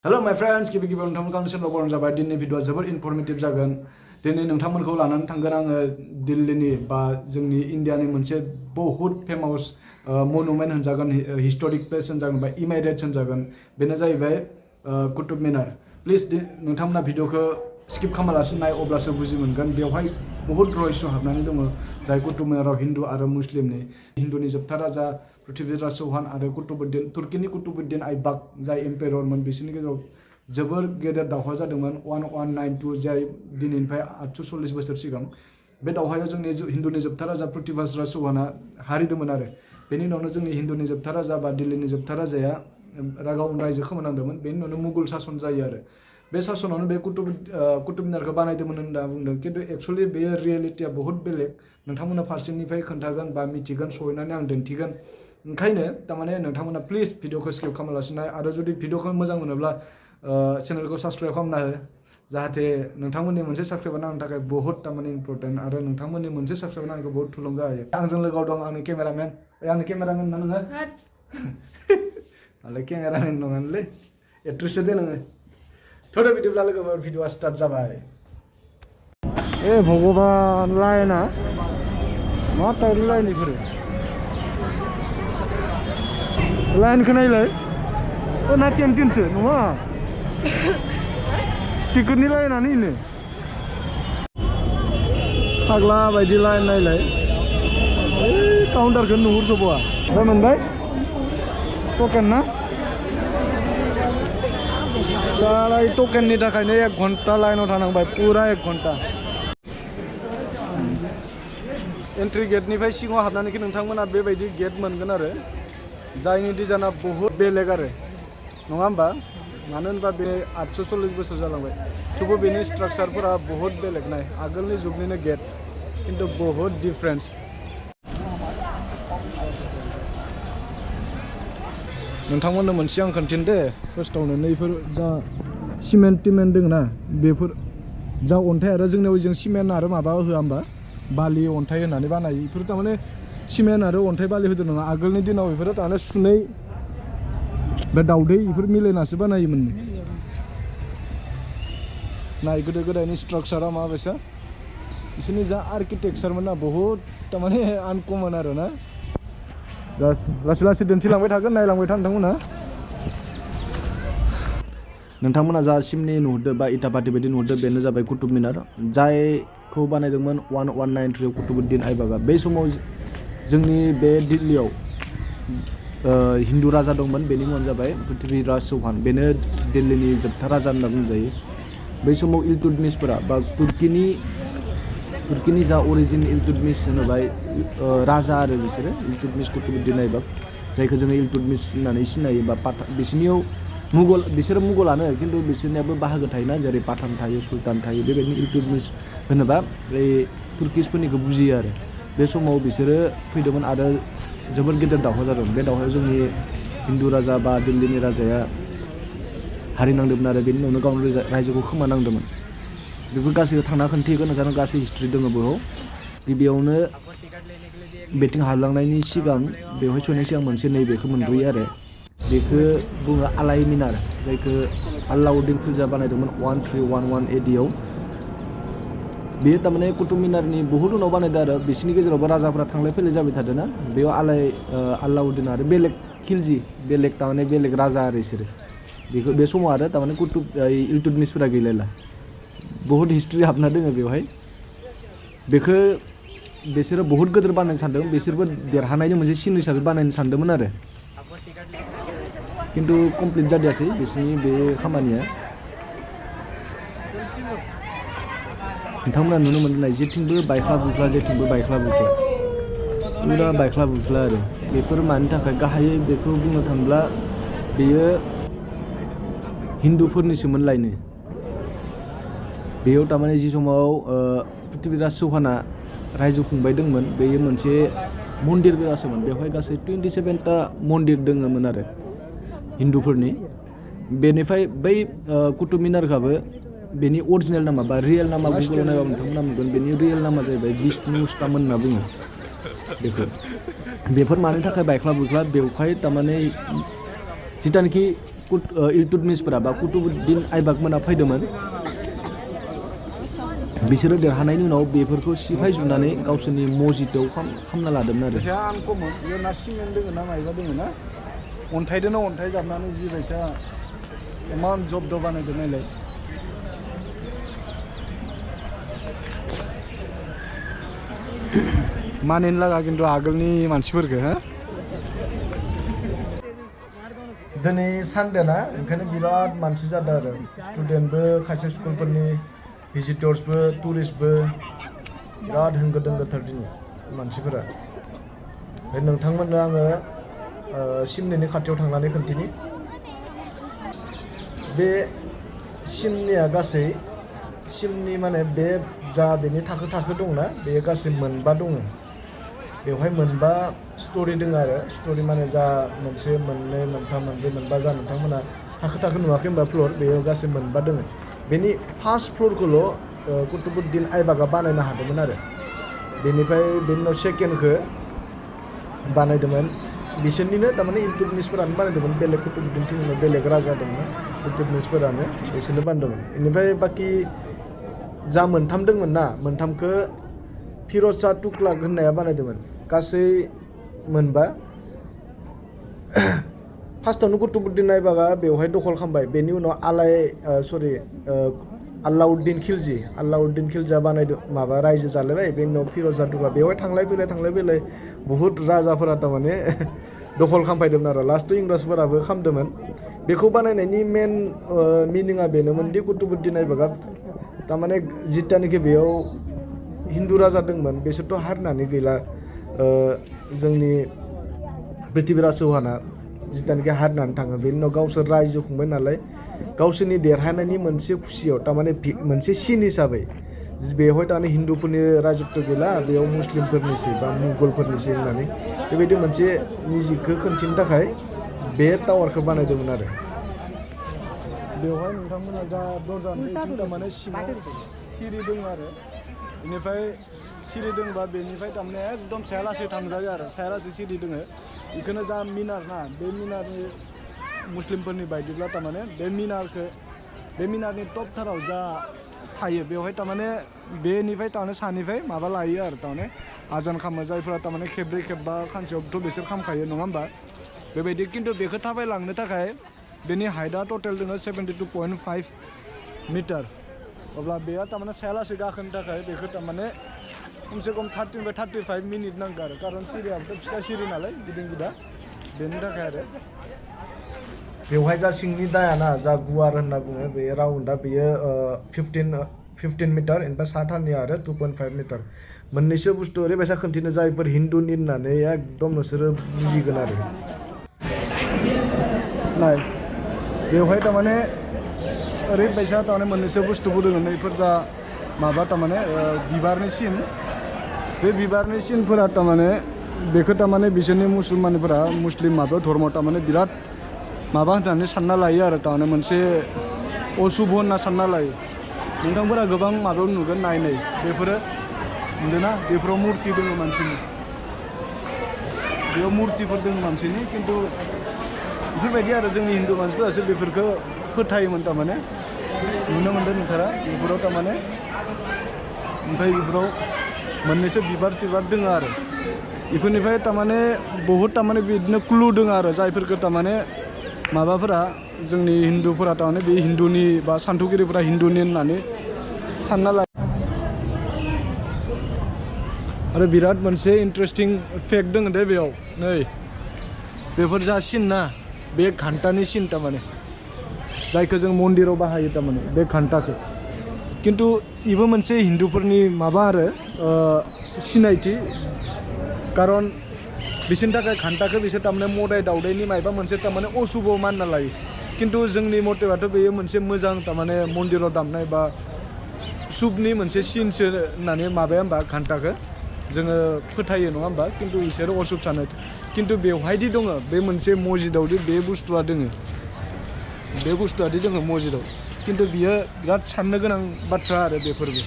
Hello my friends, गिबि गिबियाव नोंथांमोनखौ आं सेनल' बरन जाबाय। दिनैनि भिडिअआ जोबोर इनफरमेटिभ जागोन। दिनै नोंथांमोनखौ लानानै थांगोन आङो दिल्लीनि बा जोंनि इन्डियानि मोनसे बहुत फेमास मनुमेन्ट होनजागोन, हिस्टोरिक प्लेस होनजागोन बा इमारेट्स होनजागोन। बेनो जाहैबाय कुतुब मिनार। प्लिज नोंथांमोना भिडिअखौ स्किप खालामालासिनो नाय, अब्लासो बुजि मोनगोन। बेवहाय बहुत रहस्य हाबनानै दङ, जाय कुतुब मिनाराव हिन्दु आरो मुस्लिमनि। हिन्दुनि जोबथा राजा पृथ्वीराज चौहान आरो तुर्कीनि कुतुबुद्दीन आइबाक जाय एम्पेररमोन, बिसोरनि गेजेराव जोबोर गेदेर दावहा जादोंमोन 1192, जाय दिनैनिफ्राय 840 बोसोर सिगां। बे दावहायाव जोंनि हिन्दुनि जोबथा राजा पृथ्वीराज चौहाना हारिदोंमोन आरो बेनि उनावनो जोंनि हिन्दुनि जोबथा राजा बा दिल्लीनि जोबथा राजाया गावनि रायजो खोमानांदोंमोन। बेनि उनावनो मुगल सासन जायो आरो बे सासनावनो बे कुतुब मिनारखौ बानायदोंमोन होनना बुंदों, खिन्थु एक्चुअलि बे रियेलिटिया बहुत बेलेग। नोंथांमोना फारसेनिफ्राय खोन्थागोन बा मिथिगोन, सहैनानै आं दिन्थिगोन। ओंखायनो थारमाने नोंथांमोना प्लिज भिडिअखौ स्किप खालामालासिनो, आरो जुदि भिडिअखौ मोजां मोनोब्ला चेनेलखौ साबस्क्राइब खालामना हो, जाहाथे नोंथांमोननि मोनसे साबस्क्राइबानो आंनि थाखाय बहुत थारमाने इम्परटेन्ट, आरो नोंथांमोननि मोनसे साबस्क्राइबानो आंखौ बहुत थुलुंगा होयो। आंजों लोगोआव दं आंनि केमेरामेन। आंनि केमेरामेन ना नोङो? आंलाय केमेरामेन नङानोलै, एक्ट्रेससो दे नोङो। थोदो बिदिब्ला लोगोफोर, भिडिअआ स्टार्ट जाबाय। ए भगबान, लाइना मा टाइपनि लाइन बेफोरो? लाइनखौ नायलाय, ना टेनसो नङा, टिकेटनि लाइनानो इनो फाग्ला बायदि लाइन नायलाय। काउन्टारखौ नुहुरजोबा। ओमफ्राय मोनबाय टकेन ना? साला टकेननि थाखायनो 1 घन्टा लाइनाव थानांबाय, पुरा 1 घन्टा। एन्ट्रि गेटनिफ्राय सिङाव हाबनानैखि नोंथांमोना बेबायदि गेट मोनगोन आरो जायनि डिजाइना बहुत बेलेग आरो, नङा होमबा? मानो होनबा बे 840 बोसोर जालांबाय, थेवबो बेनि स्ट्राक्चारफोरा बहुत बेलेग। नाय, आगोलनि जुगनिनो गेट, खिन्थु बहुत डिफारेन्स। नोंथांमोननो मोनसे आं खोन्थिनो दे फार्स्टआवनो, नैफोर जा सिमेन्ट टिमेन्ट दङ ना, बेफोर जा अन्थाइ, आरो जोंनियाव जों सिमेन्ट आरो माबा होआ होमबा, बालि अन्थाइ होनानै बानायो। बेफोर थारमाने सिमेन्ट आरो अन्थाइ बालि होदो नङा, आगोलनि दिनाव बेफोरो थारमाने सुनै बे दाउदै बेफोर मिलायनासो बानायोमोन। नाय गोदो गोदायनि स्ट्राक्चारा माबायसा, बिसोरनि जा आर्किटेक्चारमोन ना, बहुत थारमाने आनकमन आरो ना। लासै लासै दिन्थिलांबाय थागोन, नायलांबाय था नोंथांमोना जा सिमनि नुहुरदो बा इटापाटि बायदि नुहुरदो, बेनो जाबाय कुतुब मिनार, जायखौ बानायदोंमोन 1193 कुतुबुद्दीन आइबाकआ। बै समाव जोंनि बे दिल्लीयाव हिन्दु राजा दंमोन, बेनि मुङानो जाबाय पृथ्वीराज चौहान। बेनो दिल्लीनि जोबथा राजा होनना बुंजायो। बै समाव इल्तुतमिशफोरा बा तुर्कीनि जा अरिजिन इल्तुतमिश होनोबा राजा आरो बिसोरो इल्तुतमिश कुतुबुद्दीन आइबाक, जायखौ जोङो इल्तुतमिश होननानै सिनायो। बा बिसोरनियाव बिसोरो मुगलानो, खिन्थु बिसोरनियाबो बाहागो थायोना, जेरै पाठान थायो, सुल्तान थायो। बेबायदिनो इल्तुतमिश होनोबा बै तुर्किसफोरनिखौ बुजियो आरो बे समाव बिसोरो फैदोंमोन आरो जोबोर गेदेर दावहा जादों। बे दावहायाव जोंनि हिन्दु राजा बा दिल्लीनि राजाया हारिनांदोंमोन आरो बेनि उनावनो गावनि रायजोखौ खोमानांदोंमोन। बेफोर गासैबो थांना खोन्थिगोन, जानो गासै हिस्ट्रि दङ बेयाव। गिबियावनो बेथिं हाबलांनायनि सिगां, बेवहाय सहैनायनि सिगां मोनसे नैबेखौ मोनग्रोयो आरो बेखौ बुङो आलाइ मिनार, जायखौ आलाउद्दिन खिलजिया बानायदोंमोन 1311 AD आव। बेयो थारमाने कुतुब मिनारनि बहुत उनाव बानायदों आरो बिसोरनि गेजेरावबो राजाफ्रा थांलाय फैलाय जाबाय थादों ना। बेयाव आलाउद्दिन आरो बेलेग खिलजि, बेलेग थारमाने बेलेग राजा आरो बिसोरो। बेखौ बे समाव आरो थारमाने इल्तुतमिशफोरा गैलायला। बहुत हिस्ट्रि हाबना दोङो बेवहाय। बेखौ बिसोरो बहुत गिदिर बानायनो सानदों, बिसोरबो देरहानायनि मोनसे सिन हिसाबै बानायनो सानदोंमोन आरो, खिन्थु कमप्लिट जादियासै बिसोरनि बे खामानिया। नोंथांमोना नुनो मोननाय जेथिंबो बायख्ला बुख्ला, जेथिंबो बायख्ला बुख्ला, पुरा बायख्ला बुख्ला आरो बेफोर मानि थाखाय? गाहायै बेखौ बुंनो थांब्ला बेयो हिन्दुफोरनिसोमोन लायनो। बेयाव थारमाने जि समाव पृथ्वीराज चौहाना रायजो खुंबाय दंमोन, बेयो मोनसे मन्दिर गोजासोमोन। बेवहाय गासै 27टा मन्दिर दङमोन आरो हिन्दुफोरनि। बेनिफ्राय बै कुतुब मिनारखौबो बेनि अरिजिनेल नामा बा रियेल नामा गुगोलाव नायबा नोंथांमोना मोनगोन। बेनि रियेल नामा जाहैबाय विष्णु स्तामन होनना बुङो बेखौ। बेफोर मानि थाखाय बायख्ला बुख्ला? बेवहाय थारमाने जिथानखि इल्तुतमिसफोरा बा कुतुबुद्दिन आइबाकमोना फैदोंमोन बिसोरो देरहानायनि उनाव बेफोरखौ सिफायजुनानै गावसोरनि मस्जिदआव खामना लादोंमोन आरो आनकमन बेयो ना सिमेन्ट दोङो ना मायबा दोङो ना अन्थाइदोनो अन्थाइ जाबनानै जिबायसा इमान जब्द बानायदों नायलाय मानिनो लागा खिन्थु आगोलनि मानसिफोरखौ हो दिनै सानडे ना ओंखायनो बिराद मानसि जादों आरो स्टुडेन्टबो खायसे स्कुलफोरनि भिजिटर्सबो टुरिस्टबो बिराद होंगो दोंगोथार दिनै मानसिफोरा ओमफ्राय नोंथांमोननो आङो सिमनिनि खाथियाव थांनानै खोन्थिनि बे सिमनिया गासै सिमनि माने बे जा बेनि थाखो थाखो दंना बेयो गासै मोनबा दङ बेवहाय मोनबा स्टोरी दङ आरो स्टोरी माने जा मोनसे मोननै मोनथाम मोनब्रै मोनबा जा नोंथांमोना थाखो थाखो नुवाखै होनबा फ्लोर बेयाव गासै मोनबा दङ बेनि फार्स्ट फ्लोरखौल' कुतुबुद्दिन आइबाकआ बानायनो हादोंमोन आरो बेनिफ्राय बेनि उनाव सेकेन्डखौ बानायदोंमोन बिसोरनिनो थारमाने इल्तुतमिसफोरानो बानायदोंमोन बेलेग कुतुबुद्दिननि उनाव बेलेग राजा दंमोन इल्तुतमिसफोरानो बिसोरनो बानायदोंमोन बेनिफ्राय बाखि जा मोनथाम दंमोन ना मोनथामखौ फिर'ज शाह तुगलाक होननाया बानायदोंमोन गासै मोनबा फार्स्टआवनो कुतुबुद्दिन आइबाकआ बेवहाय दखल खालामबाय बेनि उनाव आलाउद्दिन खिलजिया बानायदों माबा रायजो जालायबाय बेनि उनाव फिर'ज शाह तुगलाक बेवहाय थांलाय फैलाय बुहुत राजाफोरा थारमाने दखल खालामफैदोंमोन आरो लास्टआव इंराजफोराबो खालामदोंमोन बेखौ बानायनायनि मेन मिनिङा बेनोमोन दि कुतुबुद्दिन आइबाकआ थारमाने जितानिखि बेयाव हिन्दु राजा दंमोन बिसोरथ' हारनानै गैला जोंनि पृथ्वीराज चौहाना जितानिखि हारनानै थाङो बेनि उनाव गावसोर रायजो खुंबाय नालाय गावसोरनि देरहानायनि मोनसे खुसियाव थारमाने मोनसे सिन हिसाबै बेवहाय थारमाने हिन्दुफोरनि राजत्व गैला बेयाव मुस्लिमफोरनिसै बा मुगलफोरनिसै होननानै बेबायदि मोनसे निजिखौ खोन्थिनो थाखाय बे टावारखौ बानायदोंमोन आरो बेवहाय नोंथांमोना जा दरजा थारमाने सिङाव सिरि दङ आरो बेनिफ्राय सिरि दंबा बेनिफ्राय थारमाने एकदम सायालासे थांजायो आरो सायालासे सिरि दङ बेखौनो जा मिनार ना बे मिनारनि मुस्लिमफोरनि बायदिब्ला थारमाने बे मिनारनि टपथाराव जा थायो बेवहाय थारमाने बेनिफ्राय थारमाने सानिफ्राय माबा लायो आरो थारमाने आजान खालामो जायफोरा थारमाने खेब्रै खेबबा खानसेयावथ' बिसोर खालामखायो नङा होमबा बेबायदि खिन्थु बेखौ थाबायलांनो थाखाय बेनि हाइटआ टटेल दङ 72.5 मिटार अब्ला बेयो थारमाने सायालासे गाखोनो थाखाय बेखौ थारमाने खमसे खम 30-35 मिनिट नांगौ आरो खारन सिरियाबोथ' फिसा सिरि नालाय गिदिं गिदा बेनि थाखाय आरो बेवहाय जा सिंनि दायाना जा गुवार होनना बुङो बे राउन्डआ बेयो 15 मिटार ओमफ्राय साथानिया आरो 2.5 मिटार मोननैसो बुस्थु ओरैबायसा खोन्थिनो जायफोर हिन्दुनि होननानै एकदम नोंसोरो बुजिगोन आरो नाय बेवहाय थारमाने ओरैबायसा थारमाने मोननैसो बुस्थुफोर दङ नैफोर जा माबा थारमाने बिबारनि सिन बे बिबारनि सिनफोरा थारमाने बेखौ थारमाने बिसोरनि मुसलमानफोरा मुस्लिम माबायाव धर्म थारमाने बिराद माबा होननानै सानना लायो आरो थारमाने मोनसे अशुभ होनना सानना लायो नोंथांफोरा गोबां माबायाव नुगोन नाय बेफोरो नुदोंना बेफोराव मुर्ति दङ मानसिनि बेयाव मुर्तिफोर दङ मानसिनि खिन्थु बेफोरबायदि आरो जोंनि हिन्दु मानसिफोरासो बेफोरखौ फोथायोमोन थारमाने नुनो मोन्दों नोंथारा बेफोराव थारमाने ओमफ्राय बेफोराव मोननैसो बिबार टिबार दङ आरो बेफोरनिफ्राय थारमाने बहुद थारमाने बिदिनो क्लु दङ आरो जायफोरखौ थारमाने माबाफोरा जोंनि हिन्दुफोरा थारमाने बे हिन्दुनि बा सान्थौगिरिफोरा हिन्दुनि होननानै सानना लायो आरो बिराद मोनसे इन्टारेस्टिं फेक्ट दङ दे बेयाव नै बेफोर जा सिन ना बे घन्टानि सिन थारमाने जायखौ जों मन्दिराव बाहायो थारमाने बे घन्टाखौ खिन्थु बेबो मोनसे हिन्दुफोरनि माबा आरो सिनायथि खारन बिसोरनि थाखाय घन्टाखौ बिसोर थारमाने मोदाय दावदायनि मायबा मोनसे थारमाने अशुभ मानना लायो खिन्थु जोंनि मथेबाथ' बेयो मोनसे मोजां थारमाने मन्दिराव दामनाय बा शुभनि मोनसे सिनसो होननानै माबाया होमबा घन्टाखौ जोङो फोथायो नङा होमबा खिन्थु बिसोरो अशुभ सानो खिन्थु बेवहायदि दङ बे मोनसे मस्जिदावदि बे बुस्थुआ दङ बे बुस्थुआदि दङ मस्जिदाव खिन्थु बियो बिराद साननो गोनां बाथ्रा आरो बेफोरबो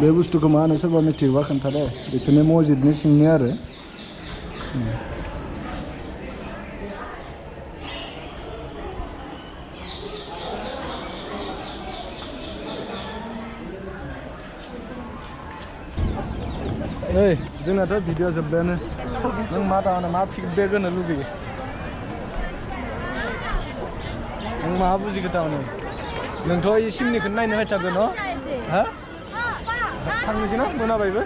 बे बुस्थुखौ मा होनो सोरबा मिथियोबा खोन्थादो बिसोरनि मस्जिदनि सिंनि आरो ओइ जोंनाथ' भिडिअ जोब्बायानो नों मा थारमाने मा फिडबेक होनो लुगैयो नों मा बुजिखो थारमाने नोंथ' ई सिमनिखौनो नायनो हायथारगोन न' हा थांनोसै ना मोनाबायबो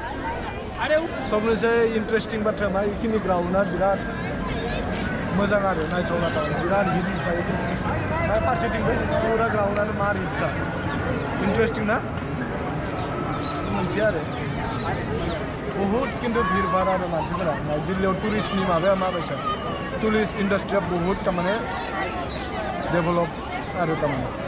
सबनोसै इन्टारेस्टिं बाथ्रा मा इखिनि ग्राउन्डआ बिराद मोजां आरो नायथावना थारमाने बिराद हिट थायो ओमफ्राय फारसेथिंबो पुरा ग्राउन्डआनो मार हिटखा इन्टारेस्टिं ना मोनसे आरो बहुत किन्तु भिर भार आरो मानसिफोरा दिल्लीयाव टुरिस्टनि माबाया माबायसा टुरिस्ट इन्डास्ट्रिया बहुत तारमाने डेभेलप आरो तारमाने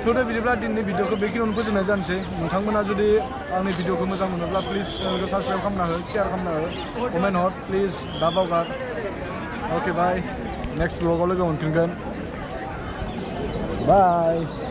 थ' बिदिब्ला दिनैनि भिडिअखौ बेखिनियावनो फोजोबनाय जानोसै नोंथांमोना जुदि आंनि भिडिअखौ मोजां मोनोब्ला प्लिज चेनेलखौ साबस्क्राइब खालामना हो शेयार खालामना हो कमेन्ट हर प्लिज दा बावगार अके बाय नेक्स्ट ब्लगाव लोगो मोनफिनगोन बाय